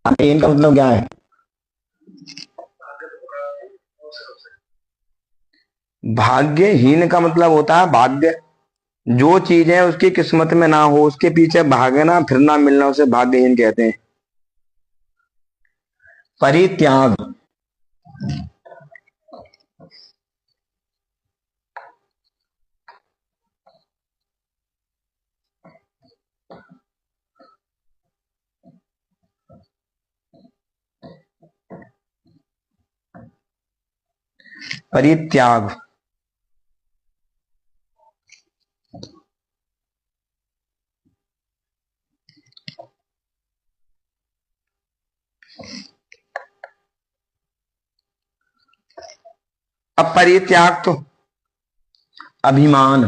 भाग्यहीन का मतलब क्या है? भाग्यहीन का मतलब होता है भाग्य, जो चीज है उसकी किस्मत में ना हो, उसके पीछे भागना फिरना मिलना, उसे भाग्यहीन कहते हैं। परित्याग। परित्याग। अब परित्याग तो अभिमान।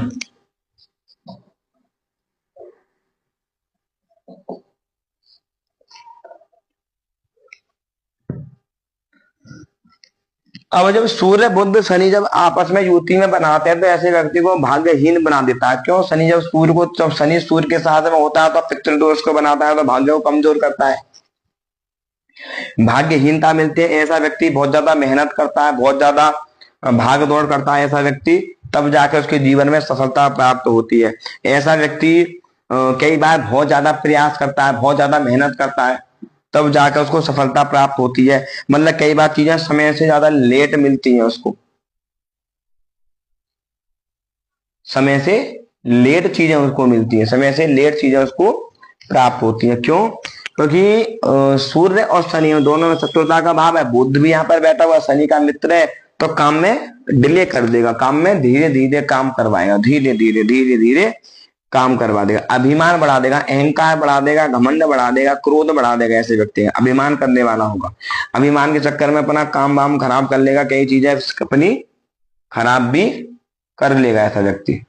अब जब सूर्य बुध शनि जब आपस में युति में बनाते हैं तो ऐसे व्यक्ति को भाग्यहीन बना देता है। क्यों? शनि जब सूर्य को, जब शनि सूर्य के साथ में होता है तो पितृदोष को बनाता है, तो भाग्य को कमजोर करता है, भाग्यहीनता मिलती है। ऐसा व्यक्ति बहुत ज्यादा मेहनत करता है, बहुत ज्यादा भाग दौड़ करता है ऐसा व्यक्ति, तब जाकर उसके जीवन में सफलता प्राप्त होती है। ऐसा व्यक्ति कई बार बहुत ज्यादा प्रयास करता है, बहुत ज्यादा मेहनत करता है, तब जाकर उसको सफलता प्राप्त होती है। मतलब कई बार चीजें समय से ज्यादा लेट मिलती हैं उसको, समय से लेट चीजें उसको मिलती है, समय से लेट चीजें उसको प्राप्त होती है। क्यों? क्योंकि सूर्य और शनि दोनों में शत्रुता का भाव है। बुध भी यहाँ पर बैठा हुआ, शनि का मित्र है, तो काम में डिले कर देगा, काम में धीरे धीरे काम करवाएगा, धीरे धीरे धीरे धीरे काम करवा देगा, अभिमान बढ़ा देगा, अहंकार बढ़ा देगा, घमंड बढ़ा देगा, क्रोध बढ़ा देगा। ऐसे व्यक्ति है अभिमान करने वाला होगा, अभिमान के चक्कर में अपना काम वाम खराब कर लेगा, कई चीजें अपनी खराब भी कर लेगा ऐसा व्यक्ति।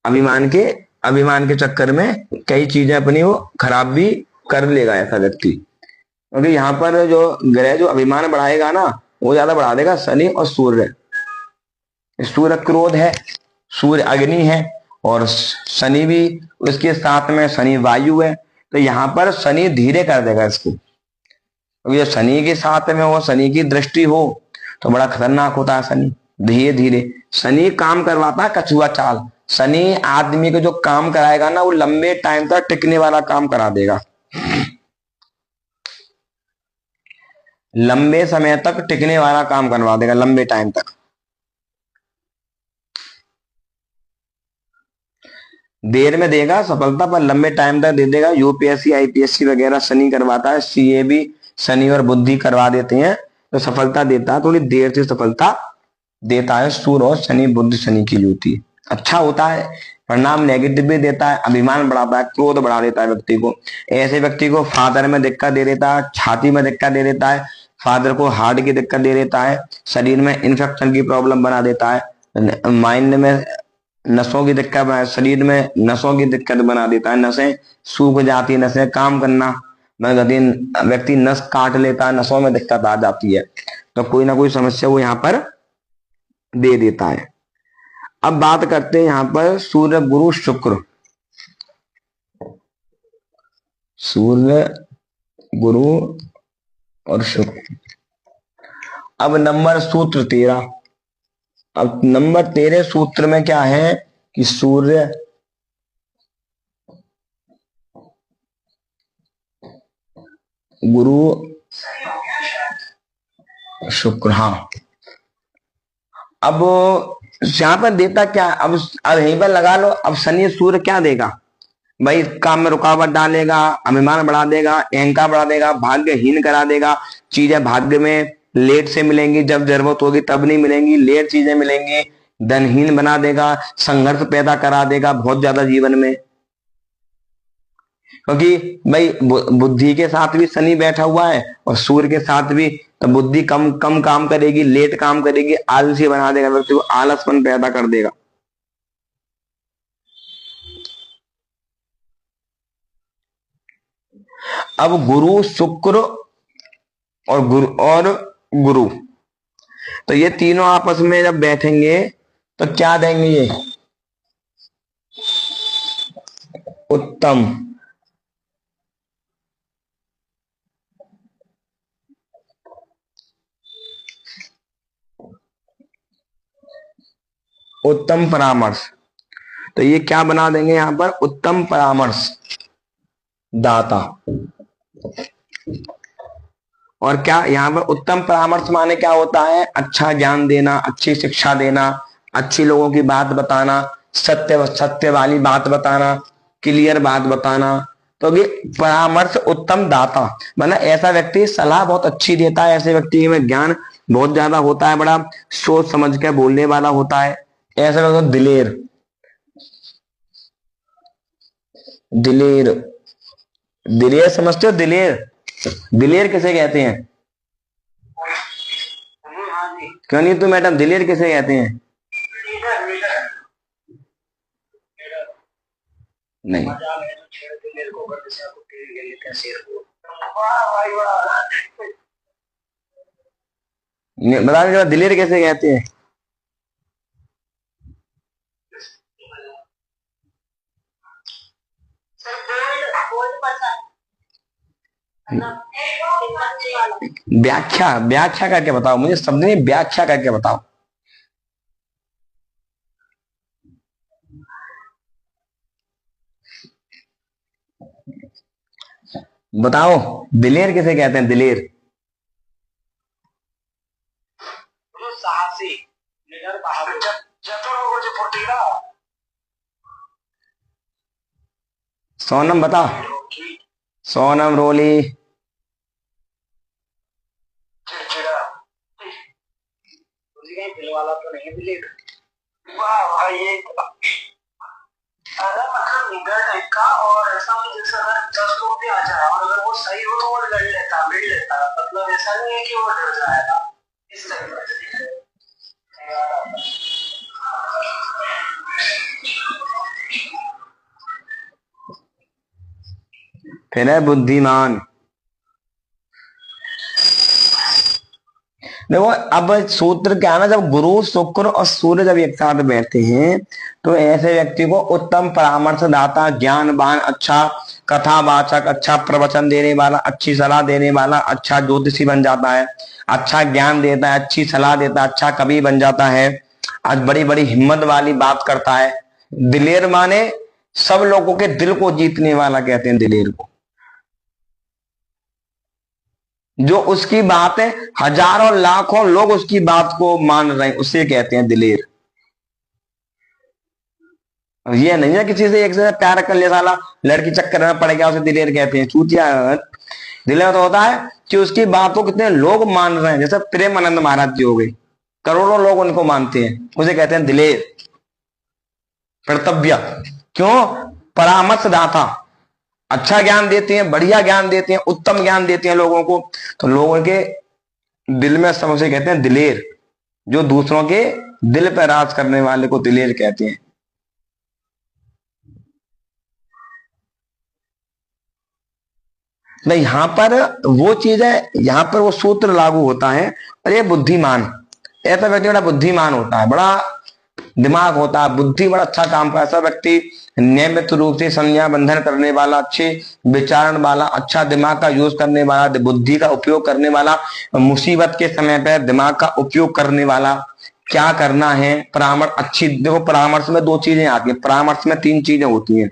अभिमान के अभिमान के चक्कर में कई चीजें अपनी वो खराब भी कर लेगा ऐसा व्यक्ति। क्योंकि यहाँ पर जो ग्रह जो अभिमान बढ़ाएगा ना, वो ज्यादा बढ़ा देगा शनि और सूर्य। सूर्य क्रोध है, सूर्य अग्नि है, और शनि भी उसके साथ में, शनि वायु है, तो यहाँ पर शनि धीरे कर देगा इसको। क्योंकि जब शनि के साथ में हो, शनि की दृष्टि हो, तो बड़ा खतरनाक होता है शनि। धीरे धीरे शनि काम करवाता है कछुआ चाल। शनि आदमी को जो काम कराएगा ना, वो लंबे टाइम तक टिकने वाला काम करा देगा, लंबे समय तक टिकने वाला काम करवा देगा, लंबे टाइम तक। देर में देगा सफलता, पर लंबे टाइम तक दे देगा। यूपीएससी आईपीएससी वगैरह शनि करवाता है, सीए भी शनि और बुद्धि करवा देते हैं, तो सफलता देता है, थोड़ी देर से सफलता देता है। सूर्य और शनि, बुध शनि की युति अच्छा होता है, परिणाम नेगेटिव भी देता है, अभिमान बढ़ाता है, क्रोध बढ़ा देता है व्यक्ति को। ऐसे व्यक्ति को फादर में दिक्कत दे देता है, छाती में दिक्कत दे देता है, फादर को हार्ट की दिक्कत दे देता है, शरीर में इन्फेक्शन की प्रॉब्लम बना देता है, माइंड में नसों की दिक्कत, शरीर में नसों की दिक्कत बना देता है, नसें सूख जाती है, नसें काम करना, व्यक्ति नस काट लेता है, नसों में दिक्कत आ जाती है, तो कोई ना कोई समस्या वो यहाँ पर दे देता है। अब बात करते हैं यहाँ पर सूर्य गुरु शुक्र। सूर्य गुरु और शुक्र। अब नंबर सूत्र 13। अब नंबर 13 सूत्र में क्या है कि सूर्य गुरु शुक्र। हाँ, अब यहां पर देता क्या, अब यहीं पर लगा लो। अब शनि सूर्य क्या देगा भाई? काम में रुकावट डालेगा, अभिमान बढ़ा देगा, अहंकार बढ़ा देगा, भाग्यहीन करा देगा, चीजें भाग्य में लेट से मिलेंगी, जब जरूरत होगी तब नहीं मिलेंगी, लेट चीजें मिलेंगी, धनहीन बना देगा, संघर्ष पैदा करा देगा बहुत ज्यादा जीवन में। क्योंकि भाई बुद्धि के साथ भी शनि बैठा हुआ है और सूर्य के साथ भी, तो बुद्धि कम कम काम करेगी, लेट काम करेगी, आलसी बना देगा व्यक्ति को, आलसपन पैदा कर देगा। अब गुरु शुक्र और गुरु, तो ये तीनों आपस में जब बैठेंगे तो क्या देंगे? ये उत्तम उत्तम परामर्श। तो ये क्या बना देंगे यहां पर, उत्तम परामर्श दाता। और क्या यहाँ पर उत्तम परामर्श माने क्या होता है, अच्छा ज्ञान देना, अच्छी शिक्षा देना, अच्छी लोगों की बात बताना, सत्य सत्य वाली बात बताना, क्लियर बात बताना। तो ये परामर्श उत्तम दाता मतलब ऐसा व्यक्ति सलाह बहुत अच्छी देता है, ऐसे व्यक्ति में ज्ञान बहुत ज्यादा होता है, बड़ा सोच समझ के बोलने वाला होता है। ऐसा व्यक्ति दिलेर, दिलेर, दिलेर समझते हो, दिलेर, दिलेर किसे कहते हैं? क्यों नहीं तो मैडम, दिलेर किसे कहते हैं? नहीं, बता दीजिए दिलेर कैसे कहते हैं? व्याख्या, व्याख्या करके बताओ मुझे, शब्द नहीं, व्याख्या करके बताओ। बताओ दिलेर किसे कहते हैं, दिलेर? सोनम बताओ, सोनम रोली, वाला तो नहीं दिलेर। वाह भाई, ये अरे मतलब निगर टाइप का, और ऐसा कि जैसे अगर 10 लोग भी आ जाए और अगर वो सही हो तो वो लड़ लेता, मिल लेता, मतलब ऐसा नहीं है कि वो डर जाएगा, इस टाइप का। फिर है बुद्धिमान। देखो अब सूत्र क्या है ना, जब गुरु शुक्र और सूर्य जब एक साथ बैठते हैं तो ऐसे व्यक्ति को उत्तम परामर्शदाता, ज्ञानवान, अच्छा कथावाचक, अच्छा प्रवचन देने वाला, अच्छी सलाह देने वाला, अच्छा ज्योतिषी बन जाता है, अच्छा ज्ञान देता है, अच्छी सलाह देता है, अच्छा कवि बन जाता है, आज बड़ी बड़ी हिम्मत वाली बात करता है। दिलेर माने सब लोगों के दिल को जीतने वाला कहते हैं दिलेर को। जो उसकी बात है हजारों लाखों लोग उसकी बात को मान रहे हैं, उसे कहते हैं दिलेर। ये नहीं है किसी से एक से प्यार कर लिया, साला लड़की चक्कर में पड़ गया, उसे दिलेर कहते हैं, चूतिया। दिलेर तो होता है कि उसकी बात को कितने लोग मान रहे हैं, जैसे प्रेमानंद महाराज जी हो गए, करोड़ों लोग उनको मानते हैं, उसे कहते हैं दिलेर। कर्तव्य क्यों, परामर्शदाता, अच्छा ज्ञान देते हैं, बढ़िया ज्ञान देते हैं, उत्तम ज्ञान देते हैं लोगों को, तो लोगों के दिल में सब उसे कहते हैं दिलेर। जो दूसरों के दिल पर राज करने वाले को दिलेर कहते हैं। नहीं, यहां पर वो चीज है, यहां पर वो सूत्र लागू होता है। और ये बुद्धिमान, ऐसा व्यक्ति बड़ा बुद्धिमान होता है, बड़ा दिमाग होता है, बुद्धि बड़ा अच्छा काम का ऐसा व्यक्ति, नियमित रूप से संज्ञा बंधन करने वाला, अच्छे विचारण वाला, अच्छा दिमाग का यूज करने वाला, बुद्धि का उपयोग करने वाला, मुसीबत के समय पर दिमाग का उपयोग करने वाला, क्या करना है, परामर्श अच्छी। देखो परामर्श में दो चीजें आती है, परामर्श में तीन चीजें होती हैं।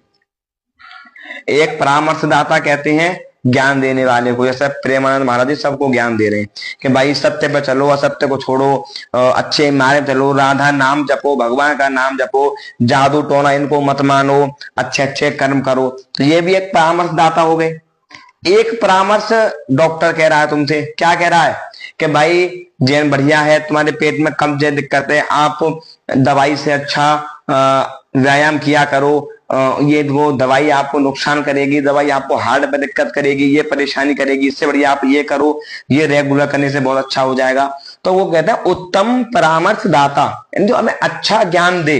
एक परामर्शदाता कहते हैं ज्ञान देने वाले को, जैसे प्रेमानंद महाराज जी सबको ज्ञान दे रहे हैं कि भाई सत्य पे चलो, असत्य को छोड़ो, अच्छे मार्ग चलो, राधा नाम जपो, भगवान का नाम जपो, जादू टोना इनको मत मानो, अच्छे अच्छे कर्म करो। तो ये भी एक परामर्शदाता हो गए। एक परामर्श डॉक्टर कह रहा है तुमसे, क्या कह रहा है कि भाई जैन बढ़िया है, तुम्हारे पेट में कब्ज दिक्कत है, आप दवाई से अच्छा व्यायाम किया करो, ये वो दवाई आपको नुकसान करेगी, दवाई आपको हार्ट पे दिक्कत करेगी, ये परेशानी करेगी, इससे बढ़िया आप ये करो, ये रेगुलर करने से बहुत अच्छा हो जाएगा। तो वो कहते हैं उत्तम परामर्शदाता, जो हमें अच्छा ज्ञान दे,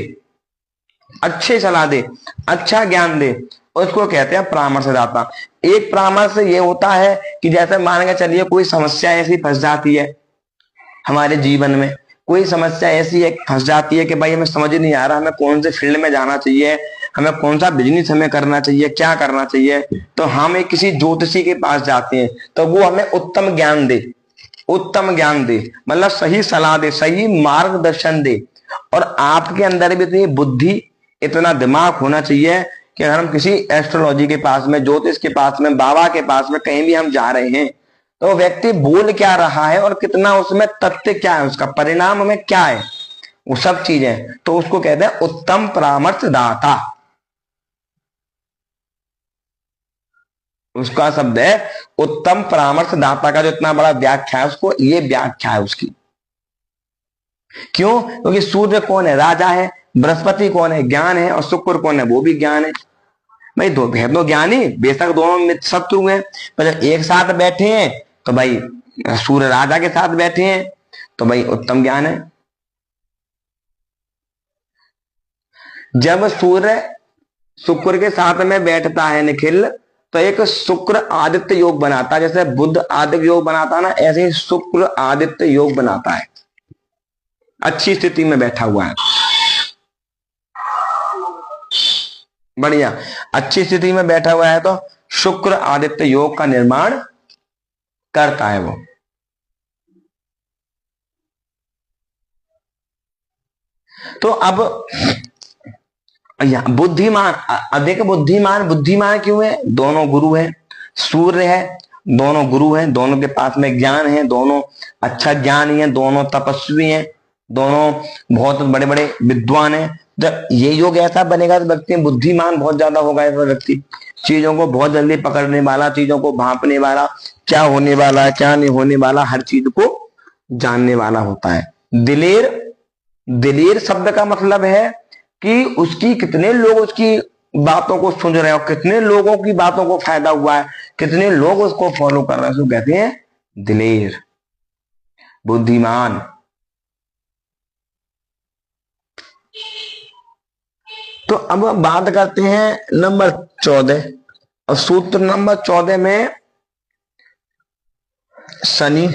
अच्छी सलाह दे, अच्छा ज्ञान दे, उसको कहते हैं परामर्शदाता। एक परामर्श ये होता है कि जैसे मान के चलिए कोई समस्या ऐसी फंस जाती है हमारे जीवन में, कोई समस्या ऐसी है फंस जाती है कि भाई हमें समझ नहीं आ रहा हमें कौन से फील्ड में जाना चाहिए, हमें कौन सा बिजनेस हमें करना चाहिए, क्या करना चाहिए, तो हम एक किसी ज्योतिषी के पास जाते हैं तो वो हमें उत्तम ज्ञान दे, उत्तम ज्ञान दे, मतलब सही सलाह दे, सही मार्गदर्शन दे। और आपके अंदर भी इतनी बुद्धि, इतना दिमाग होना चाहिए कि अगर हम किसी एस्ट्रोलॉजी के पास में, ज्योतिष के पास में, बाबा के पास में कहीं भी हम जा रहे हैं तो व्यक्ति बोल क्या रहा है और कितना उसमें तथ्य क्या है, उसका परिणाम हमें क्या है, वो सब चीजें, तो उसको कहते हैं उत्तम परामर्शदाता। उसका शब्द है उत्तम परामर्शदाता का जो इतना बड़ा व्याख्या है उसको, ये व्याख्या है उसकी। क्यों? क्योंकि सूर्य कौन है? राजा है। बृहस्पति कौन है? ज्ञान है। और शुक्र कौन है? वो भी ज्ञान है। भाई दो है तो ज्ञानी, बेशक दोनों शत्रु हैं, पर जब एक साथ बैठे हैं तो भाई सूर्य राजा के साथ बैठे हैं तो भाई उत्तम ज्ञान है। जब सूर्य शुक्र के साथ में बैठता है निखिल, तो एक शुक्र आदित्य योग बनाता है। जैसे बुध आदित्य योग बनाता है ना, ऐसे ही शुक्र आदित्य योग बनाता है, अच्छी स्थिति में बैठा हुआ है। बढ़िया, अच्छी स्थिति में बैठा हुआ है तो शुक्र आदित्य योग का निर्माण करता है वो। तो अब बुद्धिमान, अधिक बुद्धिमान, बुद्धिमान क्यों है? दोनों गुरु है, सूर्य है, दोनों गुरु हैं, दोनों के पास में ज्ञान है, दोनों अच्छा ज्ञानी है, दोनों तपस्वी हैं, दोनों बहुत बड़े बड़े विद्वान हैं। जब ये योग ऐसा बनेगा तो व्यक्ति बुद्धिमान बहुत ज्यादा होगा। ऐसा व्यक्ति चीजों को बहुत जल्दी पकड़ने वाला, चीजों को भांपने वाला, क्या होने वाला है क्या नहीं होने वाला, हर चीज को जानने वाला होता है। दिलेर, दिलेर शब्द का मतलब है कि उसकी कितने लोग उसकी बातों को सुन रहे हैं और कितने लोगों की बातों को फायदा हुआ है, कितने लोग उसको फॉलो कर रहे हैं, उसको कहते हैं दिलेर, बुद्धिमान। तो अब बात करते हैं नंबर 14 और सूत्र नंबर 14 में शनि,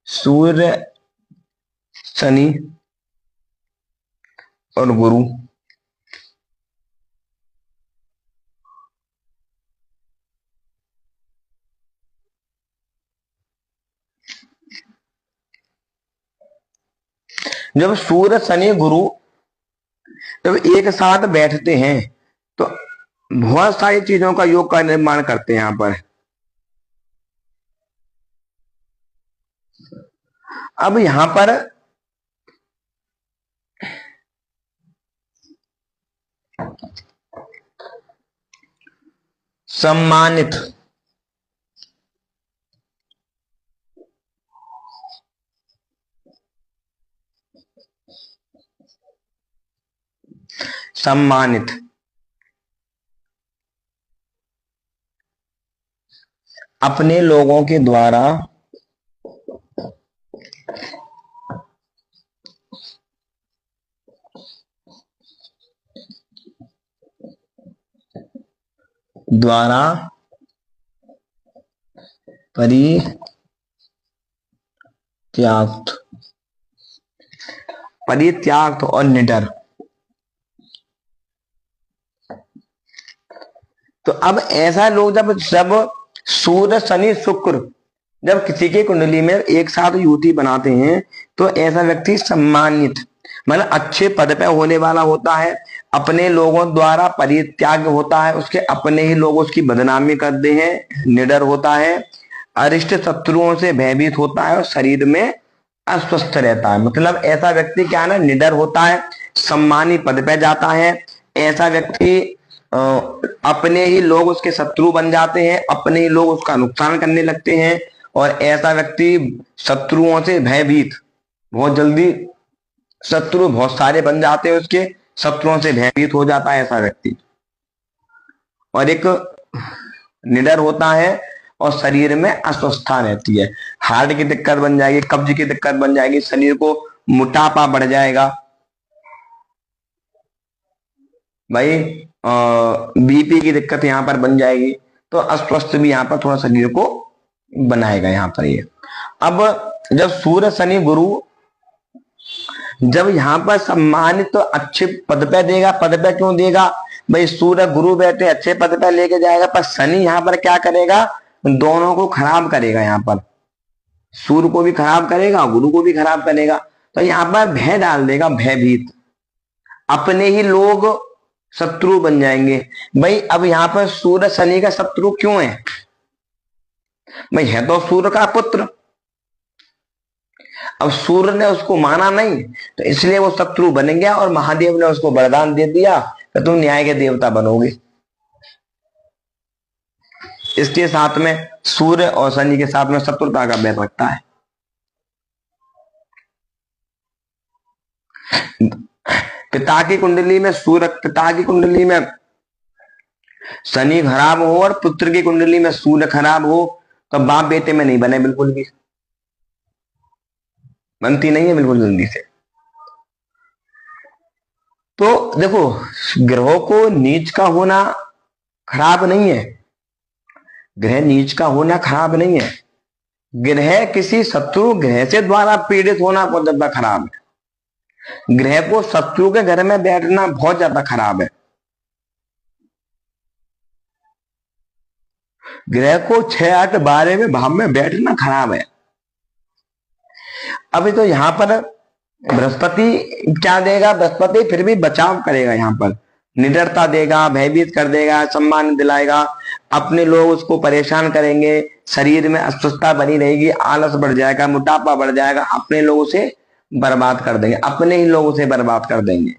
सूर्य, शनि और गुरु। जब सूर्य शनि गुरु जब एक साथ बैठते हैं तो बहुत सारी चीजों का योग का निर्माण करते हैं। यहां पर अब यहां पर सम्मानित, सम्मानित, अपने लोगों के द्वारा परित्याग, परित्याग और निडर। तो अब ऐसा लोग जब जब सूर्य शनि शुक्र जब किसी के कुंडली में एक साथ युति बनाते हैं तो ऐसा व्यक्ति सम्मानित, मतलब अच्छे पद पे होने वाला होता है, अपने लोगों द्वारा परित्याग होता है, उसके अपने ही लोग उसकी बदनामी करते हैं, निडर होता है, अरिष्ट शत्रुओं से भयभीत होता है और शरीर में अस्वस्थ रहता है। मतलब ऐसा व्यक्ति क्या है ना, निडर होता है, सम्मानी पद पे जाता है। ऐसा व्यक्ति अपने ही लोग उसके शत्रु बन जाते हैं, अपने ही लोग उसका नुकसान करने लगते हैं। और ऐसा व्यक्ति शत्रुओं से भयभीत, बहुत जल्दी शत्रु बहुत सारे बन जाते हैं उसके, शत्रुओं से भयभीत हो जाता है ऐसा व्यक्ति। और एक निडर होता है और शरीर में अस्वस्थता रहती है, हार्ट की दिक्कत बन जाएगी, कब्ज की दिक्कत बन जाएगी, शरीर को मोटापा बढ़ जाएगा, भाई बीपी की दिक्कत यहां पर बन जाएगी। तो अस्वस्थ भी यहां पर थोड़ा शरीर को बनाएगा यहां पर ये। अब जब सूर्य शनि गुरु जब यहाँ पर सम्मानित तो अच्छे पद पे देगा, पद पे क्यों देगा भाई, सूर्य गुरु बैठे अच्छे पद पे लेके जाएगा, पर शनि यहाँ पर क्या करेगा, दोनों को खराब करेगा। यहाँ पर सूर्य को भी खराब करेगा, गुरु को भी खराब करेगा। तो यहाँ पर भय डाल देगा, भयभीत, अपने ही लोग शत्रु बन जाएंगे। भाई अब यहाँ पर सूर्य शनि का शत्रु क्यों है, भाई है तो सूर्य का पुत्र, अब सूर्य ने उसको माना नहीं तो इसलिए वो शत्रु बन गया, और महादेव ने उसको वरदान दे दिया कि तुम न्याय के देवता बनोगे। इसके साथ में सूर्य और शनि के साथ में शत्रुता का बैर रखता है। पिता की कुंडली में सूर्य, पिता की कुंडली में शनि खराब हो और पुत्र की कुंडली में सूर्य खराब हो तो बाप बेटे में नहीं बने, बिल्कुल भी बनती नहीं है बिल्कुल जल्दी से। तो देखो ग्रहों को नीच का होना खराब नहीं है, ग्रह नीच का होना खराब नहीं है, ग्रह किसी शत्रु ग्रह से द्वारा पीड़ित होना बहुत ज्यादा खराब है। ग्रह को शत्रु के घर में बैठना बहुत ज्यादा खराब है। ग्रह को 6, 8, 12 में भाव में बैठना खराब है। अभी तो यहां पर बृहस्पति क्या देगा, बृहस्पति फिर भी बचाव करेगा, यहाँ पर निडरता देगा, भयभीत कर देगा, सम्मान दिलाएगा, अपने लोग उसको परेशान करेंगे, शरीर में अस्वस्थता बनी रहेगी, आलस बढ़ जाएगा, मोटापा बढ़ जाएगा, अपने लोगों से बर्बाद कर देंगे, अपने ही लोगों से बर्बाद कर देंगे।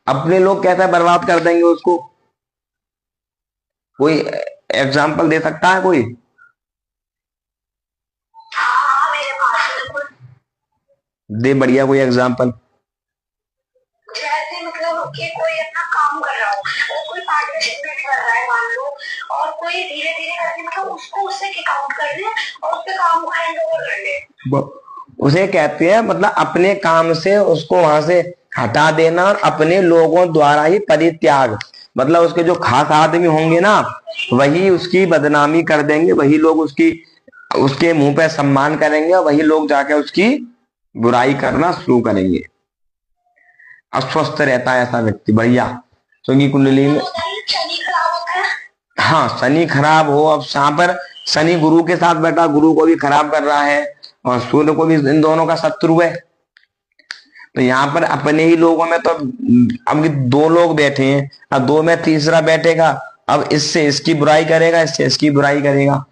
अपने लोग कैसे बर्बाद कर देंगे उसको, कोई एग्जाम्पल दे सकता है कोई? दे बढ़िया कोई एग्जाम्पल। जैसे मतलब कि कोई अपना काम कर रहा हो और कोई पार्टनरशिप बिल्ड कर रहा है मान लो, और कोई धीरे धीरे करके मतलब उसको उससे किक आउट कर दे और उसके काम को हैंड ओवर कर दे, उसे कहते हैं मतलब अपने काम से उसको वहां से हटा देना और अपने लोगों द्वारा ही परित्याग, मतलब उसके जो खास आदमी होंगे ना वही उसकी बदनामी कर देंगे, वही लोग उसकी उसके मुंह पे सम्मान करेंगे और वही लोग जाके उसकी बुराई करना शुरू करेंगे। अस्वस्थ रहता है ऐसा व्यक्ति बढ़िया, क्योंकि कुंडली में हाँ शनि खराब हो। अब यहाँ पर शनि गुरु के साथ बैठा, गुरु को भी खराब कर रहा है और सूर्य को भी, इन दोनों का शत्रु है। तो यहाँ पर अपने ही लोगों में तो अब 2 लोग बैठे हैं, अब 2 में तीसरा बैठेगा, अब इससे इसकी बुराई करेगा, इससे इसकी बुराई करेगा।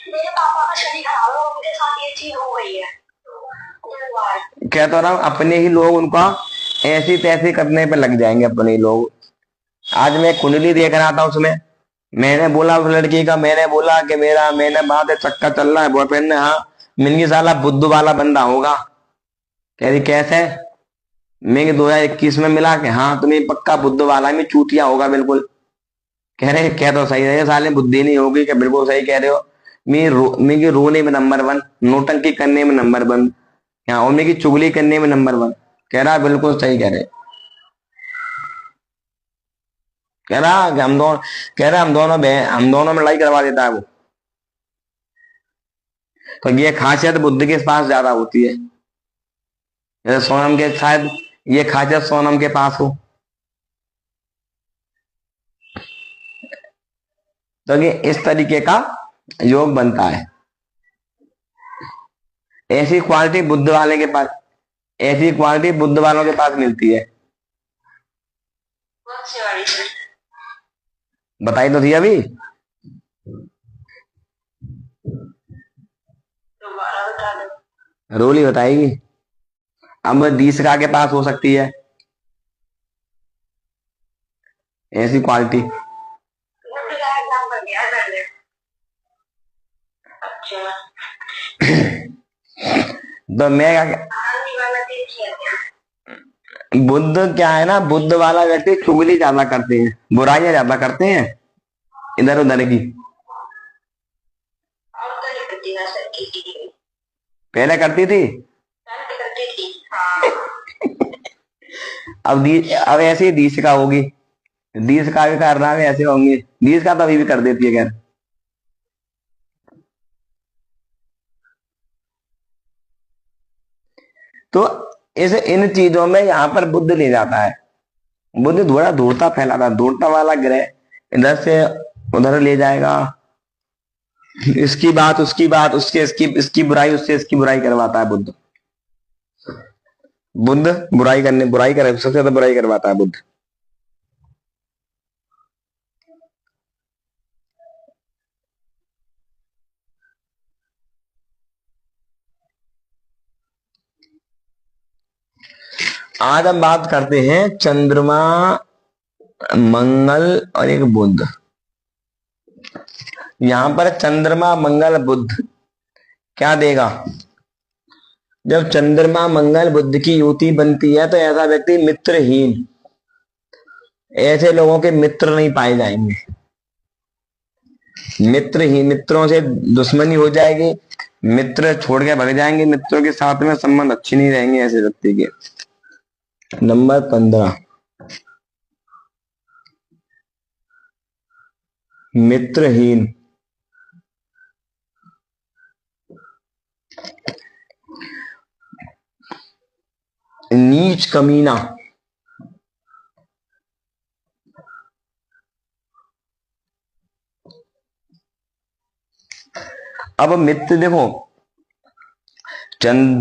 मेरे पापा का शनि खराब है, उनके साथ ये चीज हो गई है। क्या तो रहा हूं, अपने ही लोग उनका ऐसी तैसी करने पे लग जाएंगे, अपने ही लोग। आज मैं कुंडली देख रहा था, उसमें मैंने बोला उस लड़की का, मैंने बोला कि मैंने बात है चक्का चल रहा है बॉयफ्रेंड ने, हाँ मिल साला बुद्धू वाला बंदा होगा। कह रही कैसे, मैं 2021 में मिला के, हाँ तुम्हें पक्का बुद्धू वाला में चूतिया होगा बिल्कुल। कह रहे क्या तो सही रहे साले, बुद्धि नहीं होगी, क्या बिल्कुल सही कह रहे हो। मैं रोने में नंबर 1, नोटंकी करने में नंबर 1, यहाँ और मेरी चुगली करने में नंबर 1। कह रहा बिल्कुल सही कह रहे, कह रहा कि हम दोनों में लड़ाई करवा देता है वो। तो ये खासियत बुद्ध के पास ज्यादा होती है, जैसे सोनम के, शायद ये खासियत सोनम के पास हो। तो ये इस तरीके का योग बनता है। ऐसी क्वालिटी बुद्ध वाले के पास, ऐसी क्वालिटी बुद्ध वालों के पास मिलती है। बताई तो थी अभी, रोली बताएगी। अब 20 का के पास हो सकती है ऐसी क्वालिटी। तो मैं बुद्ध क्या है ना, बुद्ध वाला व्यक्ति चुगली ज्यादा करते हैं, बुराइयां ज्यादा करते हैं इधर उधर की। पहले करती थी अब ऐसे ही 20 का होगी, 20 का भी कर रहा है, ऐसे होंगे 20 का तो अभी भी कर देती है। खैर तो इस इन चीजों में यहाँ पर बुध ले जाता है। बुध थोड़ा धूर्ता फैलाता है, धूर्ता वाला ग्रह इधर से उधर ले जाएगा, इसकी बात उसकी बात, उसके इसकी बुराई उससे इसकी बुराई करवाता है बुध। बुध बुराई करे, सबसे ज्यादा बुराई करवाता है बुध। आज हम बात करते हैं चंद्रमा, मंगल और एक बुध। यहां पर चंद्रमा मंगल बुध क्या देगा? जब चंद्रमा मंगल बुध की युति बनती है तो ऐसा व्यक्ति मित्रहीन, ऐसे लोगों के मित्र नहीं पाए जाएंगे। मित्रहीन, मित्रों से दुश्मनी हो जाएगी, मित्र छोड़ के भाग जाएंगे, मित्रों के साथ में संबंध अच्छे नहीं रहेंगे ऐसे व्यक्ति के। नंबर 15, मित्रहीन। नीच कमीना। अब मित्र देखो,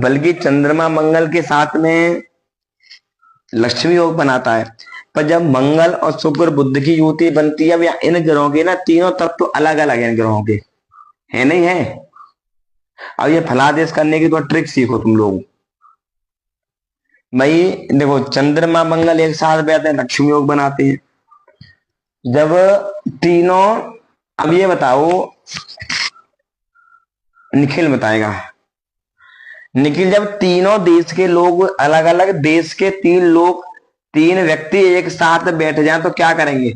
बल्कि चंद्रमा मंगल के साथ में लक्ष्मी योग बनाता है, पर जब मंगल और शुक्र बुध की युति बनती है, इन ग्रहों के ना तीनों तत्व अलग अलग है, इन ग्रहों के है नहीं है। अब ये फलादेश करने की तो ट्रिक सीखो तुम लोग भाई। देखो चंद्रमा मंगल एक साथ बैठते हैं, लक्ष्मी योग बनाते हैं। जब तीनों, अब ये बताओ, निखिल बताएगा। निखिल, जब तीनों देश के लोग, अलग अलग देश के तीन लोग, तीन व्यक्ति एक साथ बैठ जाएं तो क्या करेंगे?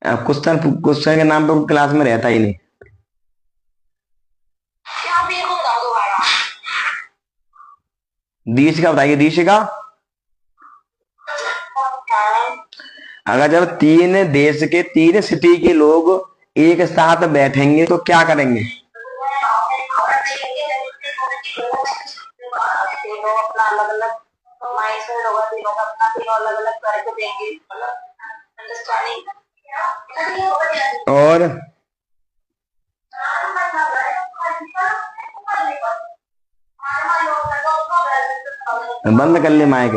क्वेश्चन के नाम पे क्लास में रहता ही नहीं। देश का बताइए, देश का। अगर जब तीन देश के, तीन सिटी के लोग एक साथ बैठेंगे तो क्या करेंगे? अपना अलग अलग माइंडसेट होगा, तीनों का अपना, तीनों अलग अलग करके देंगे, अंडरस्टैंडिंग। और बंद कर ले माइक।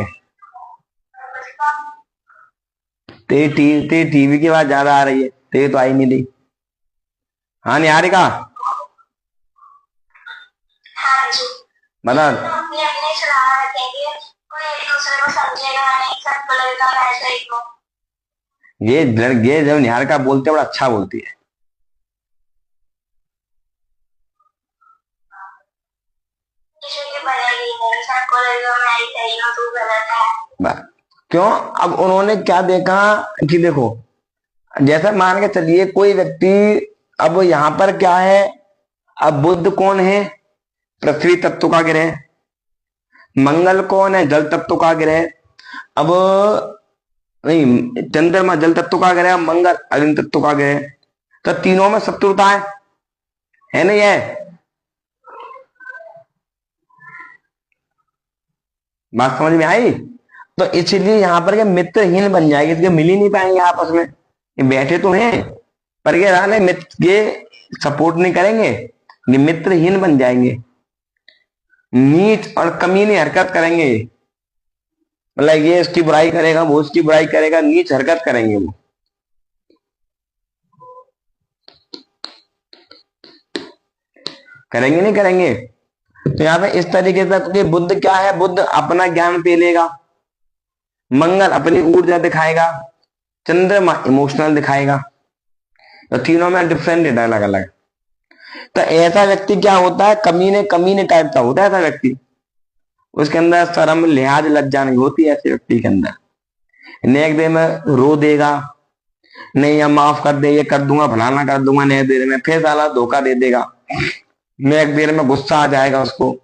तेरी टीवी की आवाज ज्यादा आ रही है, तेरी तो आई नहीं रही। हाँ निहारिका, बता। ये जब निहारिका बोलते बड़ा अच्छा बोलती है। क्यों? अब उन्होंने क्या देखा कि देखो, जैसा मान के चलिए कोई व्यक्ति, अब यहां पर क्या है, अब बुध कौन है? पृथ्वी तत्व का ग्रह। मंगल कौन है? जल तत्व का ग्रह। अब नहीं, चंद्रमा जल तत्व का ग्रह, मंगल अग्नि तत्व का ग्रह, तो तीनों में शत्रुता है नहीं है? बात समझ में आई? तो इसलिए यहां पर मित्रहीन बन जाएगी, इसके मिल ही नहीं पाएंगे आपस में। ये बैठे तो हैं पर ये रहने मित्र, ये सपोर्ट नहीं करेंगे, ये मित्रहीन बन जाएंगे, नीच और कमीनी हरकत करेंगे। मतलब ये इसकी बुराई करेगा, वो उसकी बुराई करेगा, नीच हरकत करेंगे वो। करेंगे नहीं करेंगे? तो यहाँ पे इस तरीके से, क्योंकि बुद्ध क्या है, बुद्ध अपना ज्ञान पेलेगा, मंगल अपनी ऊर्जा दिखाएगा, चंद्रमा इमोशनल दिखाएगा। तो तीनों में डिफरेंट है, अलग अलग। तो ऐसा व्यक्ति क्या होता है, कमीने कमीने टाइप का होता है ऐसा व्यक्ति। उसके अंदर शर्म लिहाज लज्जा नहीं होती ऐसे व्यक्ति के अंदर। नेक देर में रो देगा, नहीं या माफ कर दे, ये कर दूंगा, फलाना कर दूंगा, नेक देर में फिर साला धोखा दे देगा। नेक देर में गुस्सा आ जाएगा उसको,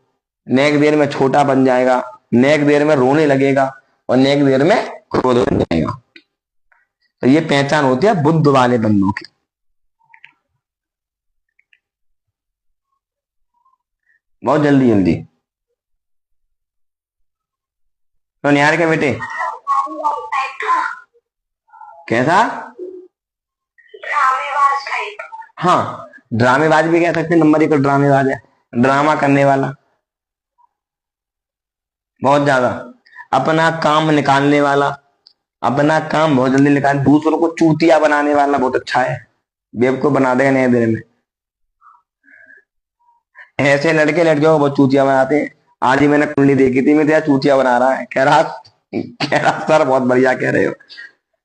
नेक देर में छोटा बन जाएगा, नेक देर में रोने लगेगा, और नेक देर में क्रोध बन जाएगा। तो ये पहचान होती है बुद्ध वाले बंदों की। बहुत जल्दी जल्दी। तो निहार के बेटे टाइप का, कैसा? ड्रामेबाज टाइप। हाँ, ड्रामेबाज भी कह सकते हैं, नंबर 1 का ड्रामेबाज है, ड्रामा करने वाला बहुत ज्यादा, अपना काम निकालने वाला, अपना काम बहुत जल्दी निकाल, दूसरों को चूतिया बनाने वाला बहुत अच्छा है, बेवकूफ बना देगा नए दिन में। ऐसे लड़के लड़कियों को बहुत चूतिया बनाते हैं। आज ही मैंने कुंडली देखी थी, मैं तेरा चूतिया बना रहा है, कह रहा सर बहुत बढ़िया कह रहे हो।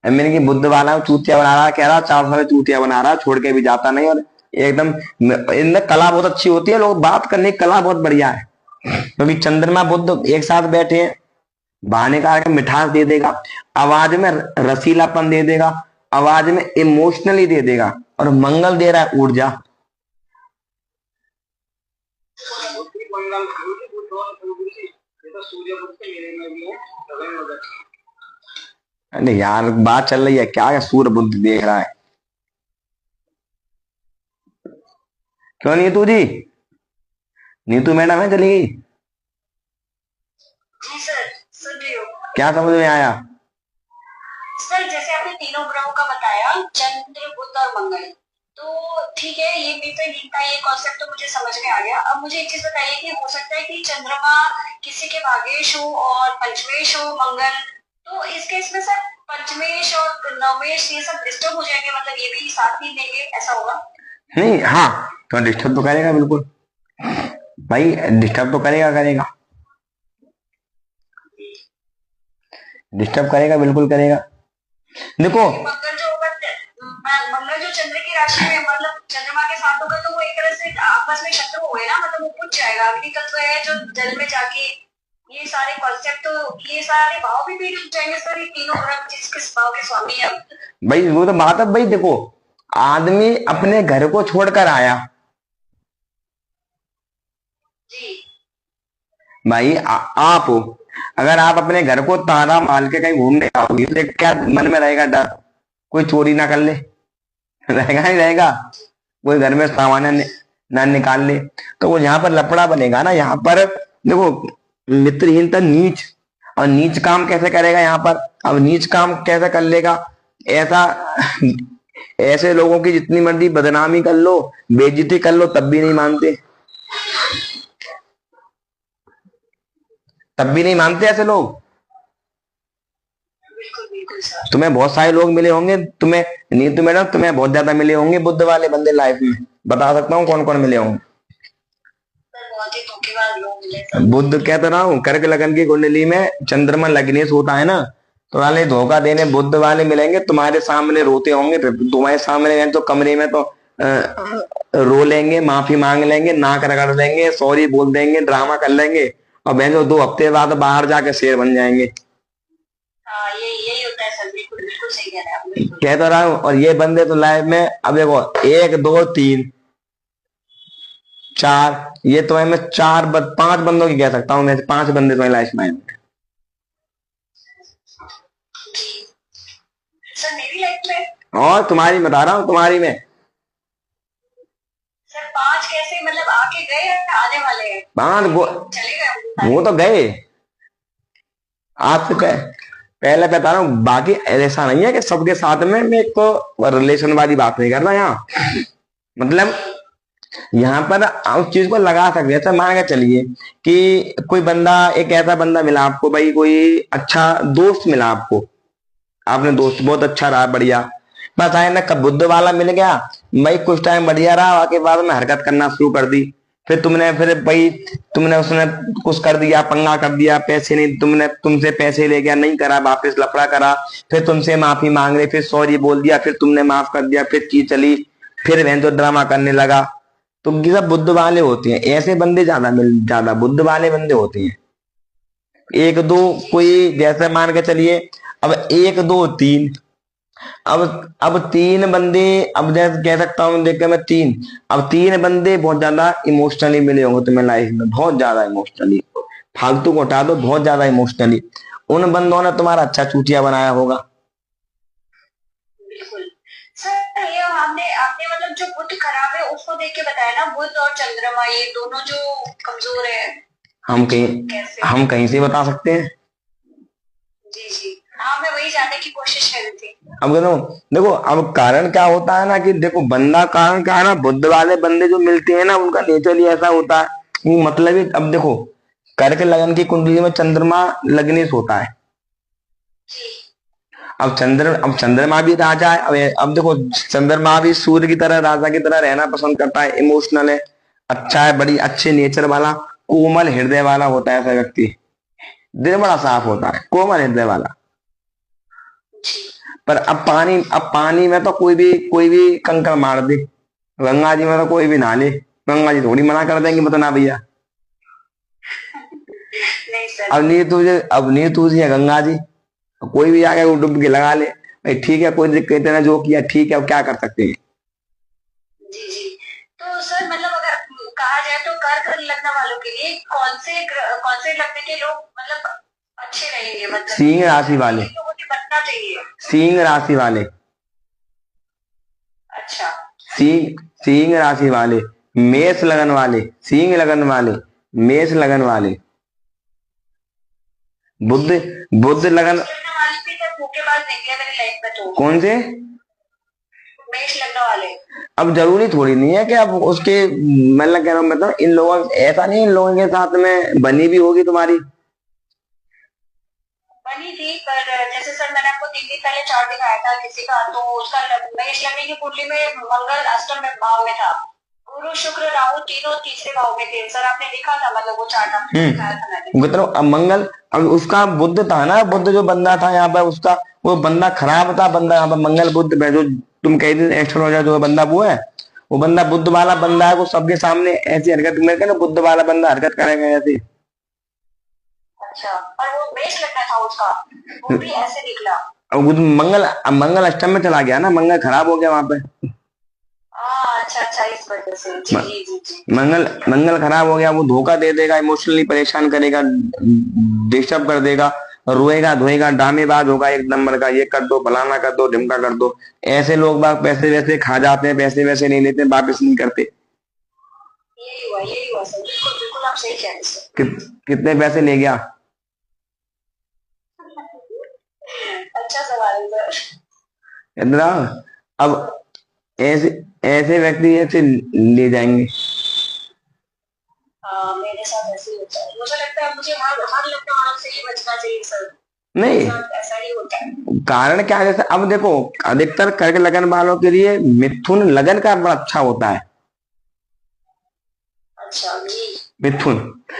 मैंने कि बुद्ध वाला हूँ, चूतिया बना रहा है, कह रहा 4 साल चूतिया बना रहा है, छोड़ के भी जाता नहीं, और एकदम इनमें कला बहुत अच्छी होती है, लोग बात करने की कला बहुत बढ़िया है। क्योंकि चंद्रमा बुद्ध एक साथ बैठे हैं, बहाने का मिठास दे देगा, आवाज में रसीलापन दे देगा, आवाज में इमोशनली दे देगा, और मंगल दे रहा है ऊर्जा। अरे यार बात चल रही है क्या है, सूर्य बुद्ध देख रहा है, क्यों नीतू जी? नीतू मैडम है चली गई? जी सर, सुन रही हो। क्या समझ में आया? सर जैसे आपने तीनों ग्रहों का बताया, चंद्र बुध और मंगल, तो ठीक है, ये भी तो इनका ये कॉन्सेप्ट तो मुझे समझ में आ गया। अब मुझे एक चीज बताइए कि हो सकता है कि चंद्रमा किसी के भाग्येश हो और पंचमेश हो मंगल, तो इस केस में सर पंचमेश और नवमेश ये सब डिस्टर्ब हो जाएंगे, मतलब ये भी साथ नहीं देंगे, ऐसा होगा? नहीं, हाँ, तो डिस्टर्ब तो करेगा बिल्कुल भाई, डिस्टर्ब तो करेगा करेगा, डिस्टर्ब करेगा, बिल्कुल करेगा। देखो मंगल जो होगा, मंगल जो चंद्र की राशि में मतलब चंद्रमा के साथ होगा, तो वो एक तरह से आपस में शत्रु हो गए ना, मतलब वो पूछ जाएगा। अग्नि तत्व है जो जल में जाके, ये सारे कॉन्सेप्ट, तो ये सारे भाव भी पीड़ित हो जाएंगे सर, ये तीनों ग्रह जिस किस भाव के स्वामी है। भाई वो तो बात है भाई, देखो आदमी अपने घर को छोड़कर आया जी भाई, आप हो, अगर आप अपने घर को ताला मार के कहीं घूमने आओगे तो क्या मन में रहेगा डर, कोई चोरी ना कर ले? रहेगा नहीं रहेगा? कोई घर में सामान ना निकाल ले, तो वो यहाँ पर लफड़ा बनेगा ना। यहाँ पर देखो मित्रहीनता नीच, और नीच काम कैसे करेगा यहाँ पर, अब नीच काम कैसे कर लेगा? ऐसा ऐसे लोगों की जितनी मर्जी बदनामी कर लो, बेइज्जती कर लो, तब भी नहीं मानते, तब भी नहीं मानते ऐसे लोग। बिल्कुल बिल्कुल सर। तुम्हें बहुत सारे लोग मिले होंगे, तुम्हें नीतू मैडम तुम्हें बहुत ज्यादा मिले होंगे बुद्ध वाले बंदे लाइफ में, बता सकता हूँ कौन कौन मिले होंगे। सर बहुत ही धोखेबाज लोग मिले सर। बुद्ध कहता रहा हूँ, कर्क लगन की कुंडली में चंद्रमा लग्नेश होता है ना, तो वाले धोखा देने बुद्ध वाले मिलेंगे, तुम्हारे सामने रोते होंगे, तुम्हारे सामने तो कमरे में तो रो लेंगे, माफी मांग लेंगे, नाक रगड़ लेंगे, सॉरी बोल देंगे, ड्रामा कर लेंगे, और बहन जो 2 हफ्ते बाद बाहर जाके शेर बन जाएंगे। हाँ यही होता है सर, बिल्कुल बिल्कुल सही कह रहे हैं आप, बिल्कुल। कह तो रहा हूँ, और ये बंदे तो लाइफ में अब देखो 1 2 3 4, ये तो है मैं 5 बंदों की कह सकता हूँ, मैं 5 बंदे तो लाइफ में आए होंगे। सर मेरी लाइफ में, और तुम्हारी बता रहा हूँ, तुम्हारी में सर 5 कैसे, मतलब आके गए या आने वाले हैं? 5 चले गए वो तो गए आज से पहले बता रहा हूँ, बाकी ऐसा नहीं है कि सबके साथ में मैं एक तो रिलेशन वाली बात नहीं कर रहा यहाँ, मतलब यहाँ पर उस चीज को लगा सकते हैं। मान के चलिए कि कोई बंदा, एक ऐसा बंदा मिला आपको भाई, कोई अच्छा दोस्त मिला आपको, आपने दोस्त बहुत अच्छा रहा, बढ़िया, बस आए ना कब बुद्ध वाला मिल गया भाई, कुछ टाइम बढ़िया रहा, के बाद में हरकत करना शुरू कर दी, फिर तुमने उसने कुछ कर दिया, पंगा कर दिया, पैसे नहीं, तुमसे पैसे ले गया, नहीं करा वापस, लफड़ा करा, फिर तुमसे माफी मांग रहे, फिर सॉरी बोल दिया, फिर तुमने माफ कर दिया, फिर की चली, फिर वह तो ड्रामा करने लगा, तो ये सब बुद्ध वाले होते हैं, ऐसे बंदे ज्यादा बुद्ध वाले बंदे होते हैं। 1 2 कोई जैसे मान के चलिए, अब 1 2 3, अब 3 बंदे, अब जैसे कह सकता हूँ देख के मैं 3, अब 3 बंदे बहुत ज्यादा इमोशनली मिले होंगे तुम्हें लाइफ में, बहुत ज्यादा इमोशनली, फालतू को हटा दो, बहुत ज्यादा इमोशनली उन बंदों ने तुम्हारा अच्छा चूतिया बनाया होगा। बिल्कुल सर, ये आपने आपने मतलब जो बुद्ध खराब है उसको उसको देख के बताया ना, बुध और चंद्रमा ये दोनों जो कमजोर है। हम कहीं कैसे? हम कहीं से बता सकते हैं? जी जी, हाँ मैं वही जानने की कोशिश कर रही थी। अब देखो देखो, अब कारण क्या होता है ना कि देखो, बंदा कारण क्या है ना, बुद्ध वाले बंदे जो मिलते हैं ना, उनका नेचर ही ऐसा होता है कि मतलब ही, अब देखो कर्क लगन की कुंडली में चंद्रमा लग्नेश होता है। जी अब चंद्रमा भी राजा है। अब देखो, चंद्रमा भी सूर्य की तरह राजा की तरह रहना पसंद करता है, इमोशनल है, अच्छा है, बड़ी अच्छे नेचर वाला, कोमल हृदय वाला होता है ऐसा व्यक्ति। दिल बड़ा साफ होता है, कोमल हृदय वाला। जी। पर अब पानी में तो कोई भी कंकड़ मार दे, गंगा जी में तो कोई भी नहा ले, गंगा जी थोड़ी मना कर देंगे, बता ना भैया। नहीं सर। अब नहीं तुझे है गंगा जी, कोई भी आके वो डुबकी लगा ले, भाई ठीक है, कोई दिक्कत है ना, जो किया ठीक है, अब क्या कर सकते हैं। जी जी, तो सर मतलब अगर कहा जाए तो कर्क लग्न वालों के लिए कौन से लग्न के लोग मतलब अच्छे रहेंगे, मतलब सिंह राशि वाले, लोगों की बनना चाहिए? सिंह राशि वाले, अच्छा। सिंह राशि वाले, मेष लगन वाले, सिंह लगन वाले, मेष लगन वाले, बुद्ध बुद्ध लगन। मेष लग्न वाले भी सर धोखेबाज देंगे मेरी लाइफ में तो। कौन से? मेष लग्न वाले। अब जरूरी थोड़ी नहीं है कि अब उसके, मतलब कह रहा हूँ, मतलब इन लोगों, ऐसा नहीं इन लोगों के साथ में बनी भी होगी तुम्हारी। बनी थी, पर जैसे सर मैंने आपको 3 दिन पहले चार्ट दिखाया था किसी का, तो उसका मेष लग्न की कुंडली में मंगल अष्टम भाव में था, गुरु शुक्र राहु तीनों तीसरे भाव में थे। सर आपने देखा था, मतलब वो चार्ट आपको दिखाया था मैंने। मतलब अब मंगल, अब उसका बुद्ध था ना, बुद्ध जो बंदा था यहाँ पर, उसका वो बंदा खराब था, बंदा यहाँ पर मंगल बुद्ध में, जो तुम कह रहे एस्ट्रोलॉजर जो बंदा वो है, वो बंदा बुद्ध वाला बंदा है, वो सबके सामने ऐसी हरकत, मेरे ना बुद्ध वाला बंदा हरकत करेगा ऐसे। अच्छा, और वो मेष लग्न था उसका, वो भी ऐसे निकला। अब मंगल अष्टम में चला गया ना, मंगल खराब हो गया वहां पे। अच्छा अच्छा, इस वजह से। जी म- जी जी जी। मंगल मंगल खराब हो गया, वो धोखा दे देगा, इमोशनली परेशान करेगा, डिस्टर्ब कर देगा, रोएगा धोएगा, ड्रामेबाज होगा एक नंबर का, ये कर दो, फलाना कर दो, ढिमका कर दो। ऐसे लोग बाग पैसे वैसे खा जाते हैं, पैसे वैसे नहीं लेते, वापिस नहीं करते। यही हुआ सर, बिल्कुल बिल्कुल आप सही कह रहे हैं सर। कितने पैसे ले गया? अच्छा सवाल है सर। इतना, अब ऐसे ऐसे व्यक्ति ऐसे ले जाएंगे। हाँ मेरे साथ ऐसे ही होता है, मुझे लगता है मुझे हर हर लग्न वालों से ही बचना चाहिए सर। मेरे नहीं, साथ ऐसा ही होता है। कारण क्या है, जैसे अब देखो, अधिकतर कर्क लगन वालों के लिए मिथुन लगन का बड़ा अच्छा होता है। अच्छा जी। मिथुन,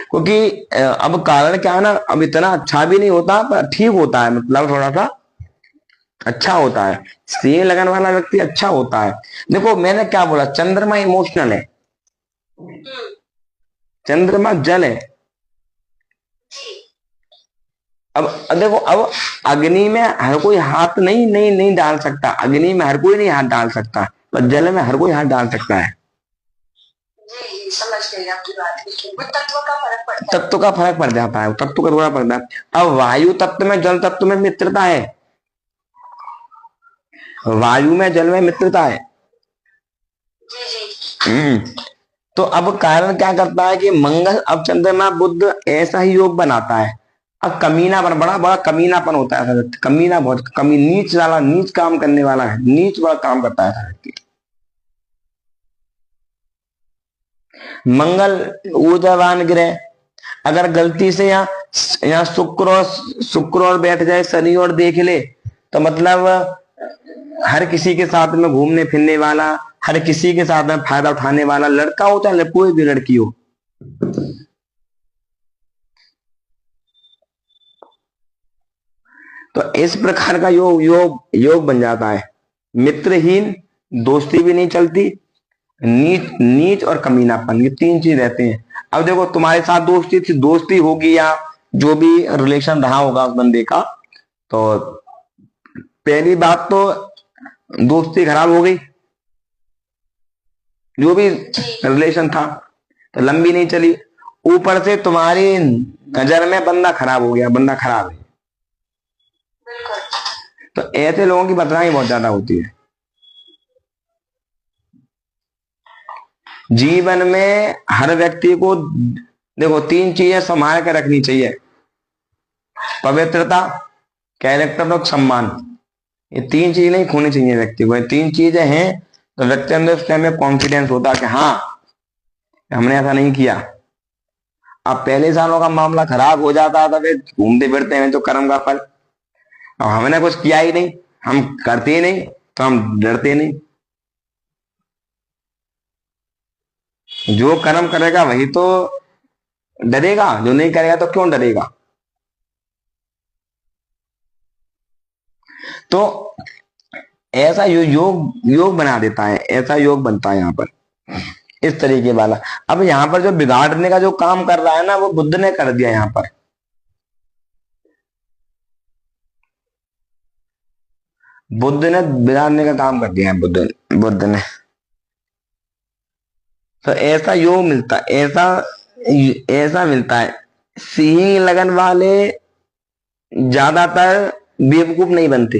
क्योंकि अब कारण क्या है ना, अब इतना अच्छा भी नहीं होता, पर ठीक होता है, मतलब थोड़ा सा अच्छा होता है। सिंह लगन वाला व्यक्ति अच्छा होता है। देखो मैंने क्या बोला, चंद्रमा इमोशनल है, हम्म। चंद्रमा जल है। जी अब देखो, अब अग्नि में हर कोई हाथ नहीं नहीं नहीं डाल सकता, अग्नि में हर कोई नहीं हाथ डाल सकता, पर जल में हर कोई हाथ डाल सकता है। जी जी, समझ गई आपकी बात। बिल्कुल कुछ तत्व का फर्क पड़ता है। तत्व का फर्क पड़ जाता है, तत्व का थोड़ा पड़ता है। अब वायु तत्व में, जल तत्व में मित्रता है, वायु में जल में मित्रता है। जी जी। तो अब कारण क्या करता है कि मंगल, अब चंद्रमा बुद्ध ऐसा ही योग बनाता है। अब कमीनापन, बड़ा बड़ा कमीनापन होता है ऐसा व्यक्ति, कमीना, बहुत कमी, नीच वाला, नीच काम करने वाला है, नीच बड़ा काम करता है ऐसा व्यक्ति। मंगल ऊर्जावान ग्रह, अगर गलती से यहाँ शुक्र और बैठ जाए, शनि और देख ले, तो मतलब हर किसी के साथ में घूमने फिरने वाला, हर किसी के साथ में फायदा उठाने वाला, लड़का हो चाहे कोई भी लड़की हो। तो इस प्रकार का योग योग योग बन जाता है। मित्रहीन, दोस्ती भी नहीं चलती, नीच नीच और कमीनापन, ये तीन चीज रहते हैं। अब देखो तुम्हारे साथ दोस्ती थी, दोस्ती होगी या जो भी रिलेशन रहा होगा उस बंदे का, तो पहली बात तो दोस्ती खराब हो गई, जो भी रिलेशन था तो लंबी नहीं चली, ऊपर से तुम्हारी नजर में बंदा खराब हो गया, बंदा खराब है। बिल्कुल। तो ऐसे लोगों की बदनामी बहुत ज्यादा होती है। जीवन में हर व्यक्ति को देखो 3 चीजें संभाल के रखनी चाहिए, पवित्रता, कैरेक्टर और सम्मान। ये 3 चीज नहीं खोनी चाहिए व्यक्ति को। ये 3 चीजें हैं तो व्यक्ति अंदर उस टाइम में कॉन्फिडेंस होता है कि हाँ हमने ऐसा नहीं किया। अब पहले सालों का मामला खराब हो जाता था, फिर घूमते फिरते हैं तो कर्म का फल। अब हमने कुछ किया ही नहीं, हम करते ही नहीं, तो हम डरते नहीं। जो कर्म करेगा वही तो डरेगा, जो नहीं करेगा तो क्यों डरेगा। तो ऐसा योग योग बना देता है, ऐसा योग बनता है यहाँ पर इस तरीके वाला। अब यहाँ पर जो बिगाड़ने का जो काम कर रहा है ना, वो बुद्ध ने कर दिया। यहाँ पर बुद्ध ने बिगाड़ने का काम कर दिया है, बुद्ध ने। तो ऐसा योग मिलता, ऐसा ऐसा मिलता है। सींग लगन वाले ज्यादातर बेवकूफ नहीं बनते,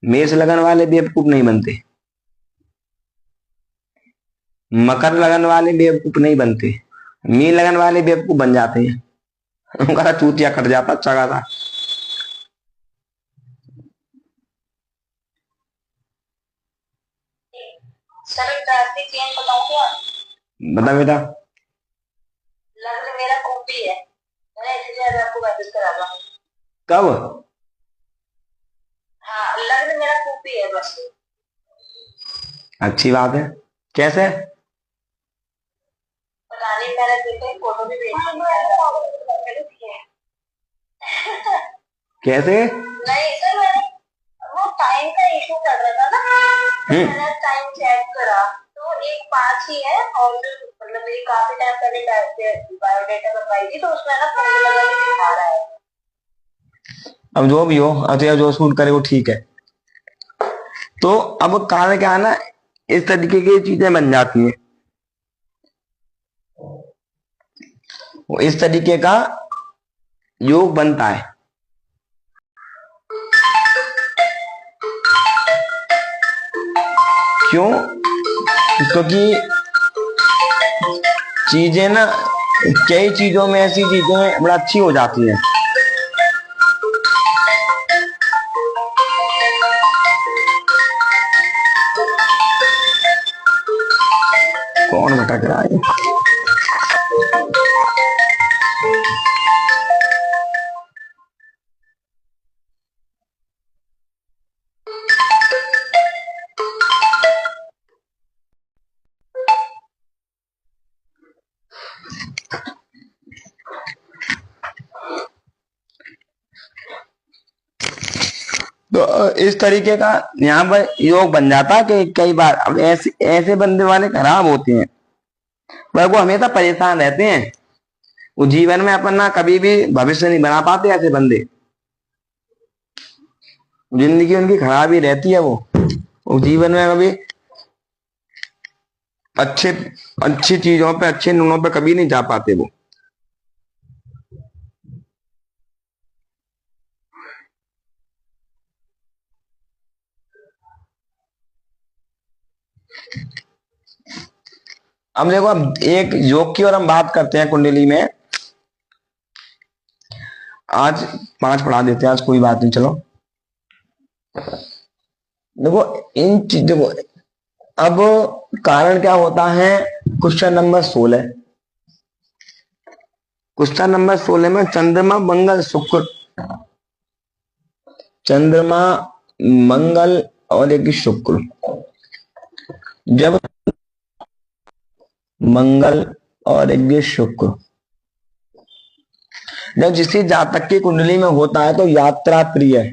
मेष लगन वाले बेवकूफ नहीं बनते, मकर लगन वाले बेवकूफ नहीं बनते, मीन लगन वाले बेवकूफ बन जाते हैं। उनका चूतिया कट जाता चगा था। सर ड्रास्टिक चेंज बताऊं क्या? बता बेटा। लग्न मेरा कॉपी है, मैं इसलिए आज आपको वापस करा रहा हूँ। कब? हाँ, लग्न मेरा कॉपी है बस। अच्छी बात है। कैसे? पता नहीं, मैंने देखा फोटो भी भेजी है। कैसे? नहीं सर, मैंने वो टाइम का इशू कर रहा था ना, तो मैंने टाइम चेक करा तो 1:05 ही है। और मतलब मेरी काफी टाइम पहले बायोडेटा बनवाई थी, तो उसमें ना फोन लगा के दिखा रहा है। अब जो भी हो, अच्छा जो सूट करे वो ठीक है। तो अब कारण क्या है ना, इस तरीके की चीजें बन जाती हैं, वो इस तरीके का योग बनता है। क्यों? क्योंकि चीजें ना, कई चीजों में ऐसी चीजें बड़ा अच्छी हो जाती हैं। कौन भटक रहा है? तो इस तरीके का यहाँ पर योग बन जाता है कि कई बार अब ऐसे ऐसे बंदे वाले खराब होते हैं, वह वो हमेशा परेशान रहते हैं। वो जीवन में अपन ना कभी भी भविष्य नहीं बना पाते। ऐसे बंदे जिंदगी उनकी खराब ही रहती है। वो जीवन में कभी अच्छे अच्छी चीजों पे, अच्छे नुनों पे कभी नहीं जा पाते वो। अब देखो, अब एक योग की और हम बात करते हैं कुंडली में। आज 5 पढ़ा देते हैं, आज कोई बात नहीं। चलो देखो इन चीजों को। अब कारण क्या होता है? क्वेश्चन नंबर 16, क्वेश्चन नंबर 16 में चंद्रमा मंगल शुक्र, चंद्रमा मंगल और एक शुक्र, जब मंगल और एक शुक्र जब जिसकी जातक की कुंडली में होता है तो यात्रा प्रिय है।